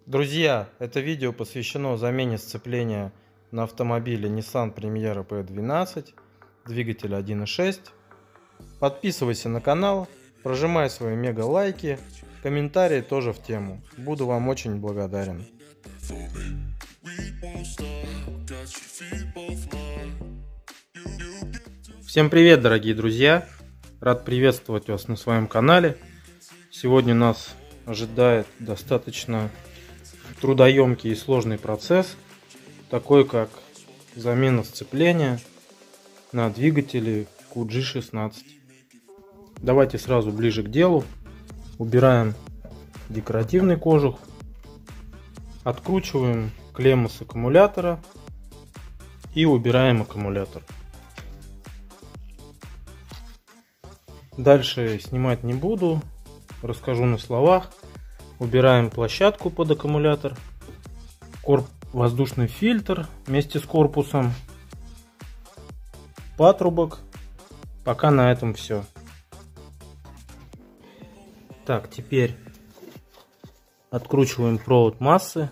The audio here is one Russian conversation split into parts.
Друзья, это видео посвящено замене сцепления на автомобиле Nissan Premiera P12, двигатель 1.6. Подписывайся на канал, прожимай свои мега лайки, комментарии тоже в тему. Буду вам очень благодарен. Всем привет, дорогие друзья! Рад приветствовать вас на своем канале. Сегодня нас ожидает достаточно трудоемкий и сложный процесс, такой как замена сцепления на двигателе QG16. Давайте сразу ближе к делу. Убираем декоративный кожух, откручиваем клемму с аккумулятора и убираем аккумулятор. Дальше снимать не буду, расскажу на словах. Убираем площадку под аккумулятор, воздушный фильтр вместе с корпусом, патрубок. Пока на этом все. Так, теперь откручиваем провод массы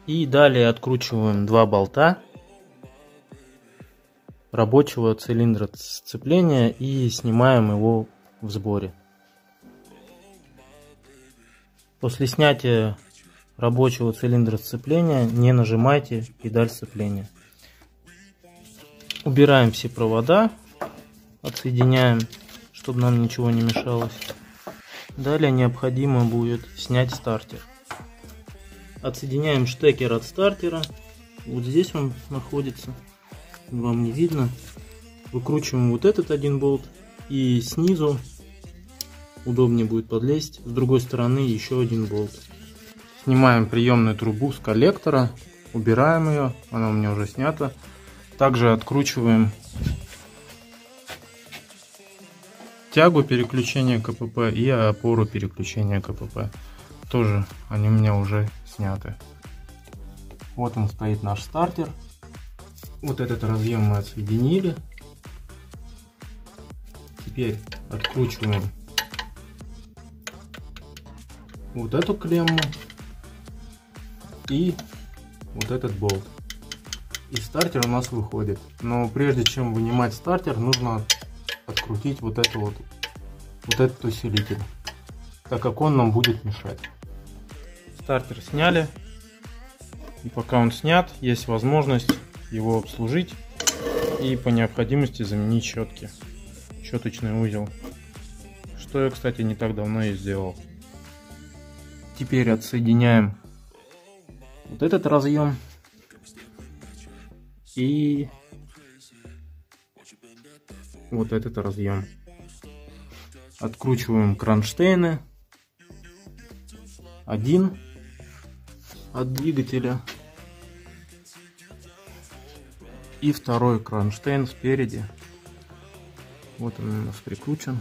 и далее откручиваем два болта рабочего цилиндра сцепления и снимаем его в сборе. После снятия рабочего цилиндра сцепления не нажимайте педаль сцепления. Убираем все провода, отсоединяем, чтобы нам ничего не мешалось. Далее необходимо будет снять стартер. Отсоединяем штекер от стартера. Вот здесь он находится. Вам не видно. Выкручиваем вот этот один болт и снизу удобнее будет подлезть. С другой стороны еще один болт. Снимаем приемную трубу с коллектора, убираем ее, она у меня уже снята. Также откручиваем тягу переключения КПП и опору переключения КПП. Тоже они у меня уже сняты. Вот он стоит, наш стартер. Вот этот разъем мы отсоединили. Теперь откручиваем вот эту клемму и вот этот болт. И стартер у нас выходит. Но прежде чем вынимать стартер, нужно открутить вот этот усилитель, так как он нам будет мешать. Стартер сняли. И пока он снят, есть возможность его обслужить и по необходимости заменить щетки. Щеточный узел. Что я, кстати, не так давно и сделал. Теперь отсоединяем вот этот разъем и вот этот разъем. Откручиваем кронштейны. Один от двигателя и второй кронштейн спереди. Вот он у нас прикручен.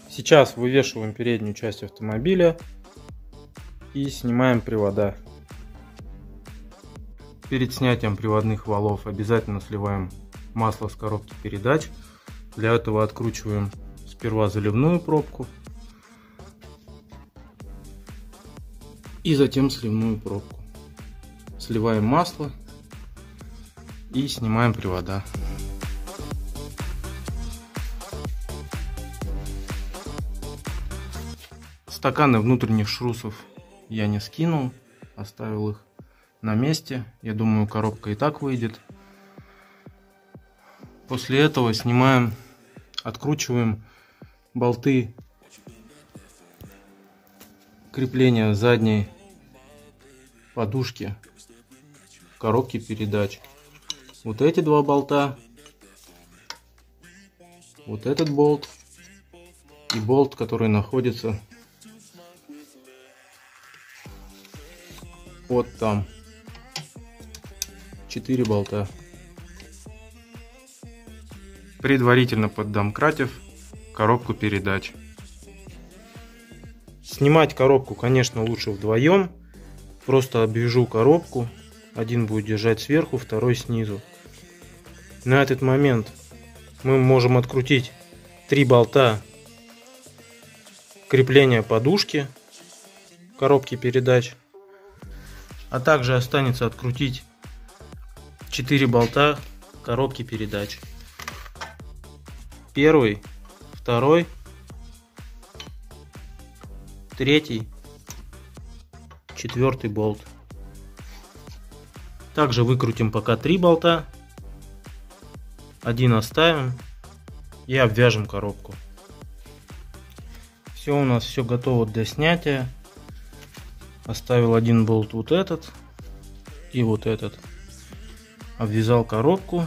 Сейчас вывешиваем переднюю часть автомобиля и снимаем привода. Перед снятием приводных валов обязательно сливаем масло с коробки передач. Для этого откручиваем сперва заливную пробку и затем сливную пробку. Сливаем масло и снимаем привода. Стаканы внутренних шрусов я не скинул, оставил их на месте. Я думаю, коробка и так выйдет. После этого снимаем, откручиваем болты крепления задней подушки коробки передач. Вот эти два болта, вот этот болт и болт, который находится вот там. 4 болта. Предварительно поддомкратив коробку передач. Снимать коробку, конечно, лучше вдвоем. Просто обвяжу коробку. Один будет держать сверху, второй снизу. На этот момент мы можем открутить 3 болта крепление подушки коробки передач. А также останется открутить 4 болта коробки передач. Первый, второй, третий, четвертый болт. Также выкрутим пока 3 болта. Один оставим и обвяжем коробку. Все, у нас все готово для снятия. Оставил один болт, вот этот и вот этот. Обвязал коробку.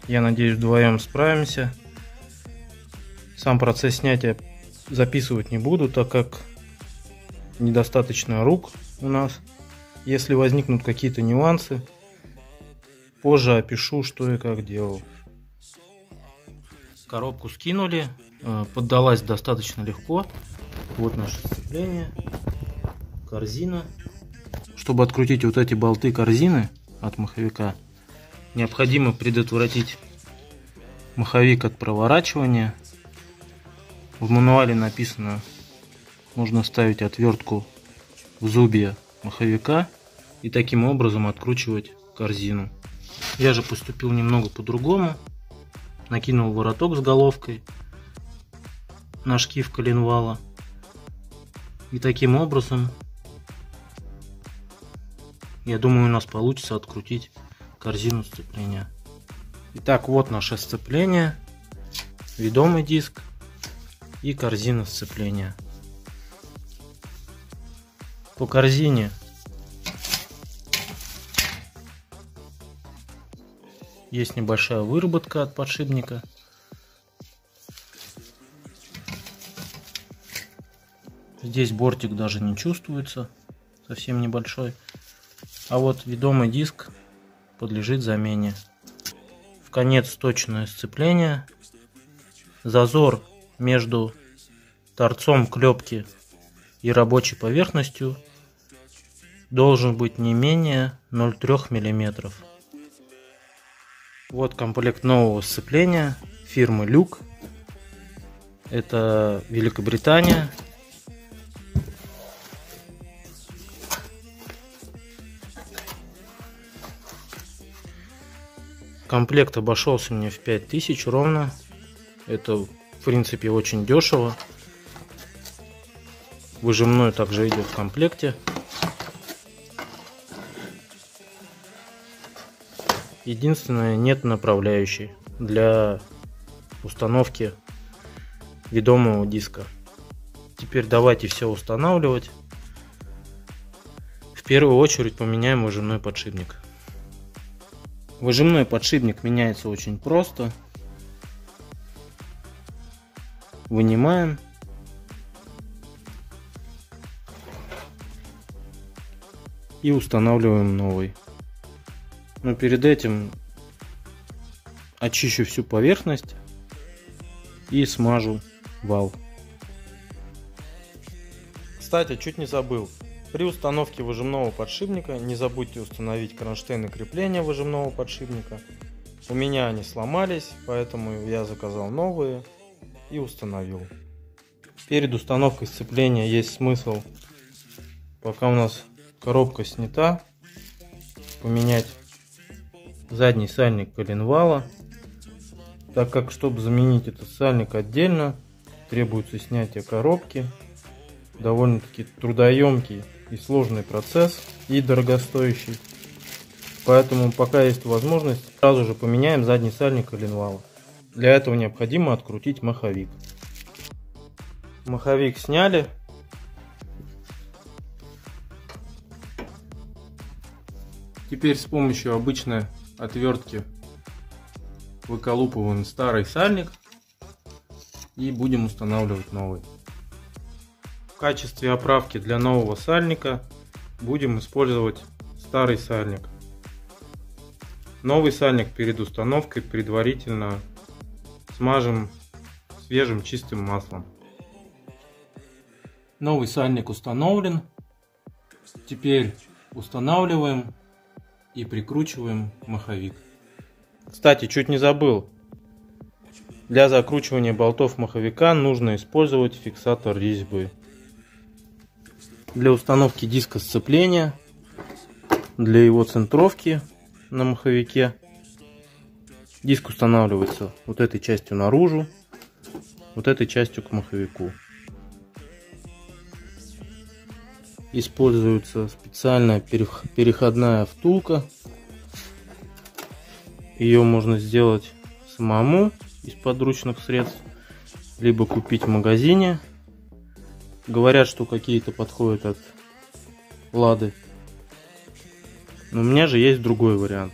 Я надеюсь, вдвоем справимся. Сам процесс снятия записывать не буду, так как недостаточно рук у нас. Если возникнут какие-то нюансы, позже опишу, что и как делал. Коробку скинули, поддалась достаточно легко. Вот наше сцепление, корзина. Чтобы открутить вот эти болты корзины от маховика, необходимо предотвратить маховик от проворачивания. В мануале написано, нужно ставить отвертку в зубья маховика и таким образом откручивать корзину. Я же поступил немного по-другому. Накинул вороток с головкой на шкив коленвала. И таким образом, я думаю, у нас получится открутить корзину сцепления. Итак, вот наше сцепление, ведомый диск и корзина сцепления. По корзине есть небольшая выработка от подшипника. Здесь бортик даже не чувствуется, совсем небольшой. А вот ведомый диск подлежит замене. В конец точное сцепление. Зазор между торцом клепки и рабочей поверхностью должен быть не менее 0,3 мм. Вот комплект нового сцепления фирмы Люк. Это Великобритания. Комплект обошелся мне в 5000 ровно. Это в принципе очень дешево. Выжимной также идет в комплекте. Единственное, нет направляющей для установки ведомого диска. Теперь давайте все устанавливать. В первую очередь поменяем выжимной подшипник. Выжимной подшипник меняется очень просто. Вынимаем. И устанавливаем новый. Но перед этим очищу всю поверхность и смажу вал. Кстати, чуть не забыл. При установке выжимного подшипника не забудьте установить кронштейны крепления выжимного подшипника. У меня они сломались, поэтому я заказал новые и установил. Перед установкой сцепления есть смысл, пока у нас коробка снята, поменять задний сальник коленвала, так как, чтобы заменить этот сальник отдельно, требуется снятие коробки. Довольно-таки трудоемкий и сложный процесс, и дорогостоящий. Поэтому, пока есть возможность, сразу же поменяем задний сальник коленвала. Для этого необходимо открутить маховик. Маховик сняли. Теперь с помощью обычной отвертки выколупываем старый сальник и будем устанавливать новый. В качестве оправки для нового сальника будем использовать старый сальник. Новый сальник перед установкой предварительно смажем свежим чистым маслом. Новый сальник установлен. Теперь устанавливаем и прикручиваем маховик. Кстати, чуть не забыл. Для закручивания болтов маховика нужно использовать фиксатор резьбы. Для установки диска сцепления, для его центровки на маховике, диск устанавливается вот этой частью наружу, вот этой частью к маховику. Используется специальная переходная втулка. Ее можно сделать самому из подручных средств, либо купить в магазине. Говорят, что какие-то подходят от Лады, но у меня же есть другой вариант.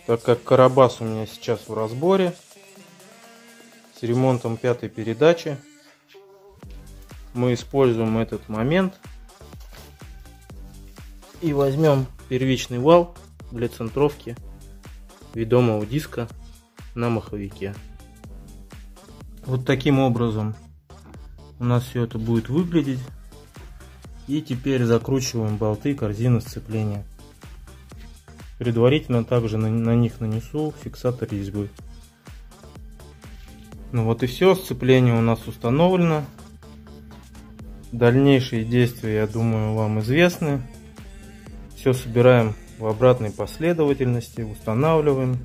Так как Карабас у меня сейчас в разборе с ремонтом 5-й передачи, мы используем этот момент и возьмем первичный вал для центровки ведомого диска на маховике. Вот таким образом у нас все это будет выглядеть. И теперь закручиваем болты корзины сцепления. Предварительно также на них нанесу фиксатор резьбы. Ну вот и все, сцепление у нас установлено. Дальнейшие действия, я думаю, вам известны. Все собираем в обратной последовательности, устанавливаем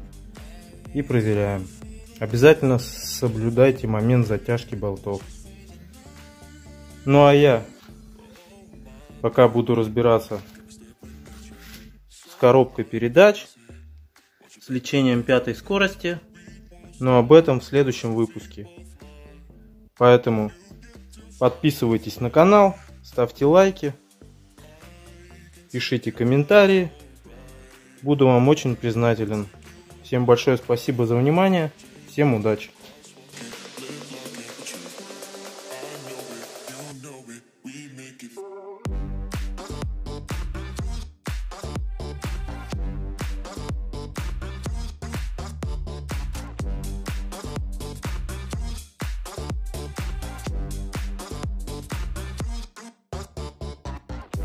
и проверяем. Обязательно соблюдайте момент затяжки болтов. Ну а я пока буду разбираться с коробкой передач, с лечением 5-й скорости, но об этом в следующем выпуске. Поэтому подписывайтесь на канал, ставьте лайки, пишите комментарии. Буду вам очень признателен. Всем большое спасибо за внимание. Всем удачи!